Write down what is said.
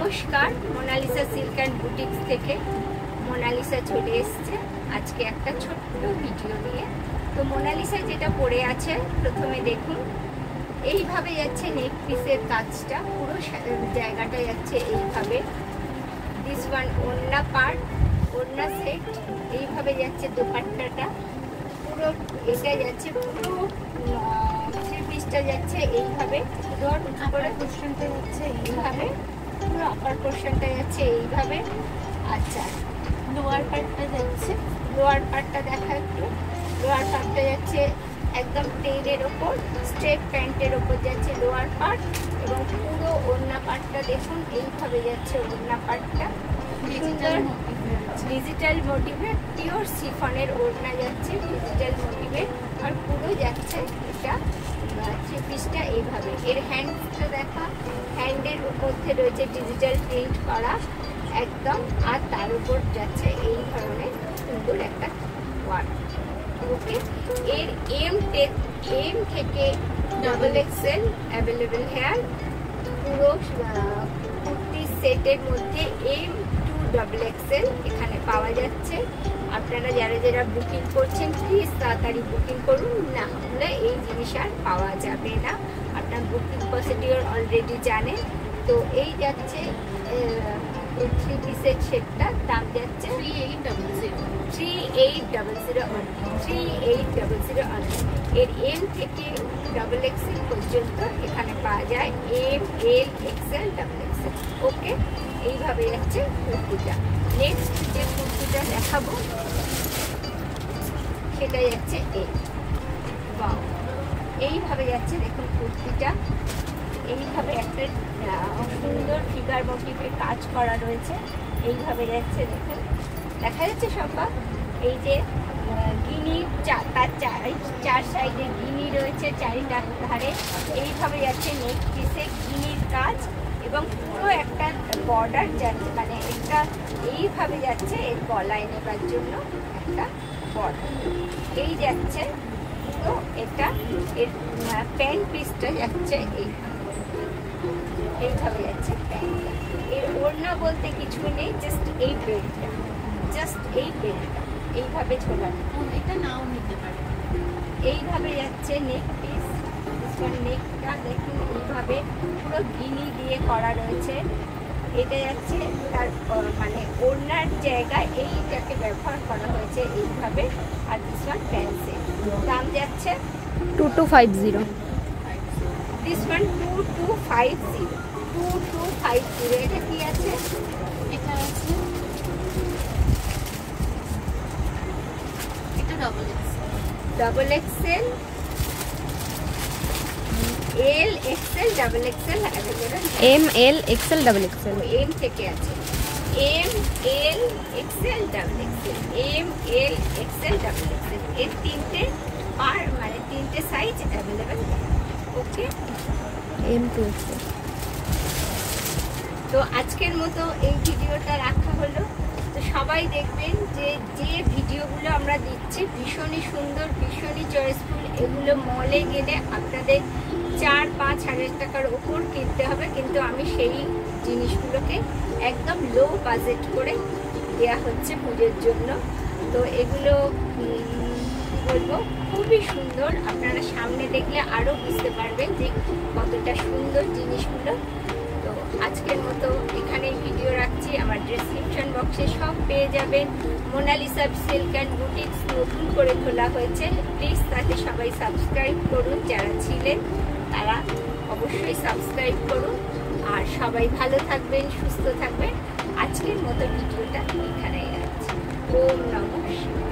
নমস্কার, Mona Lisa silk and boutiques থেকে Mona Lisa চলে এসছে আজকে একটা ছোট্ট ভিডিও নিয়ে। তো মোনালিসা যেটা পরে আছে প্রথমে দেখুন, এইভাবে যাচ্ছে নেক পিসের কাজটা, পুরো জায়গাটা যাচ্ছে এইভাবে। দিস ওয়ান ওড়না পার্ট, ওড়না সেট, এইভাবে যাচ্ছে দোপাট্টাটা, পুরো এটা যাচ্ছে পুরো থ্রি পিসটা যাচ্ছে এইভাবে, আপার পোর্শনটা যাচ্ছে এইভাবে, পুরো আপার পোর্শনটা যাচ্ছে এইভাবে। আচ্ছা, লোয়ার পার্টটা যাচ্ছে, লোয়ার পার্টটা দেখা একটু, লোয়ার পার্টটা যাচ্ছে একদম প্লেনের ওপর, স্ট্রেট প্যান্টের ওপর যাচ্ছে লোয়ার পার্ট, এবং পুরো ওড়না পার্টটা দেখুন এইভাবে যাচ্ছে ওড়না পার্টটা, ডিজিটাল মোটিভের পিওর সিফনের ওড়না যাচ্ছে ডিজিটাল মোটিভের, আর পুরো যাচ্ছে এটা থ্রি পিসটা এইভাবে। এর হ্যান্ডটা দেখা, হ্যান্ডের মধ্যে রয়েছে ডিজিটাল প্রিন্ট করা একদম, আর তার উপর যাচ্ছে এই ধরনের সুন্দর একটা ওয়ার্ক। ওকে, এর এম থেকে ডাবল এক্সেল অ্যাভেলেবেল হেয়ার, পুরো কুর্তি সেটের মধ্যে এম টু ডাবল এক্সেল এখানে পাওয়া যাচ্ছে। আপনারা যারা যারা বুকিং করছেন প্লিজ তাড়াতাড়ি বুকিং করুন, না হলে এই জিনিস আর পাওয়া যাবে না। আপনার বুকিং প্রসিডিওর অলরেডি জানেন। তো এই যাচ্ছে থ্রি পিসের সেটটা, দাম যাচ্ছে 3800 এর এম থেকে ডাবল এক্সেল পর্যন্ত এখানে পাওয়া যায়, M, L, XL, double Excel. ওকে, এইভাবে যাচ্ছে কুর্তিটা। নেক্সট যে কুর্তিটা দেখাবো সেটা যাচ্ছে এইভাবে যাচ্ছে, দেখুন কুর্তিটা এইভাবে একটা সুন্দর ফিগার মোটিভের কাজ করা রয়েছে, এইভাবে যাচ্ছে দেখুন, দেখা যাচ্ছে সম্ভব। এই যে গিনি, তার চার সাইডে গিনি রয়েছে চারিটা ধারে, এইভাবে যাচ্ছে নেক পিসে গিনির কাজ, এবং পুরো একটা বর্ডার যাচ্ছে, মানে একটা এইভাবে যাচ্ছে এর গলায় নেবার জন্য একটা বর্ডার, এই যাচ্ছে পুরো এটা। এর প্যান্ট পিসটা যাচ্ছে এইভাবে যাচ্ছে প্যান্টটা। এর ওড়না বলতে কিছুই নেই, জাস্ট এই বেল্টটা, জাস্ট এই বেল্টটা এইভাবে ঝোলানো, এটা নাও নিতে পারে। এইভাবে যাচ্ছে নেক পিস, নেকটা দেখুন এইভাবে পুরো গিনি দিয়ে করা রয়েছে, এটা যাচ্ছে তার মানে ওড়নার জায়গায় এইটাকে ব্যবহার করা হয়েছে এইভাবে। আর দিস ওয়ান প্যান্সেল, দাম যাচ্ছে 2250। This one 2250। এটা কি আছে? এটা আছে, এটা double XL, L, XL, double XL available, M, L, XL, double XL. M থেকে আছে M, L, XL, double XL, M, L, XL, double XL, এর তিনটে আর মানে তিনটে size available. Okay, M to XL. তো আজকের মতো এই ভিডিওটা রাখা হলো। তো সবাই দেখবেন যে যে ভিডিওগুলো আমরা দিচ্ছি ভীষণই সুন্দর, ভীষণই চয়েসফুল। এগুলো মলে গেলে আপনাদের 4-5 হাজার টাকার ওপর কিনতে হবে, কিন্তু আমি সেই জিনিসগুলোকে একদম লো বাজেট করে দেওয়া হচ্ছে পুজোর জন্য। তো এগুলো বলবো খুবই সুন্দর, আপনারা সামনে দেখলে আরও বুঝতে পারবেন যে কতটা সুন্দর জিনিসগুলো। তো আজকের মতো এখানেই ভিডিও রাখছি। আমার ডেসক্রিপশন বক্সে সব পেয়ে যাবেন। মোনালিসা সিল্ক অ্যান্ড বুটিক্স নতুন করে খোলা হয়েছে, প্লিজ তাতে সবাই সাবস্ক্রাইব করুন, যারা ছিলেন তারা অবশ্যই সাবস্ক্রাইব করুন। আর সবাই ভালো থাকবেন, সুস্থ থাকবেন। আজকের মতো ভিডিওটা এখানেই রাখছি। ওম নমঃ শিবায়।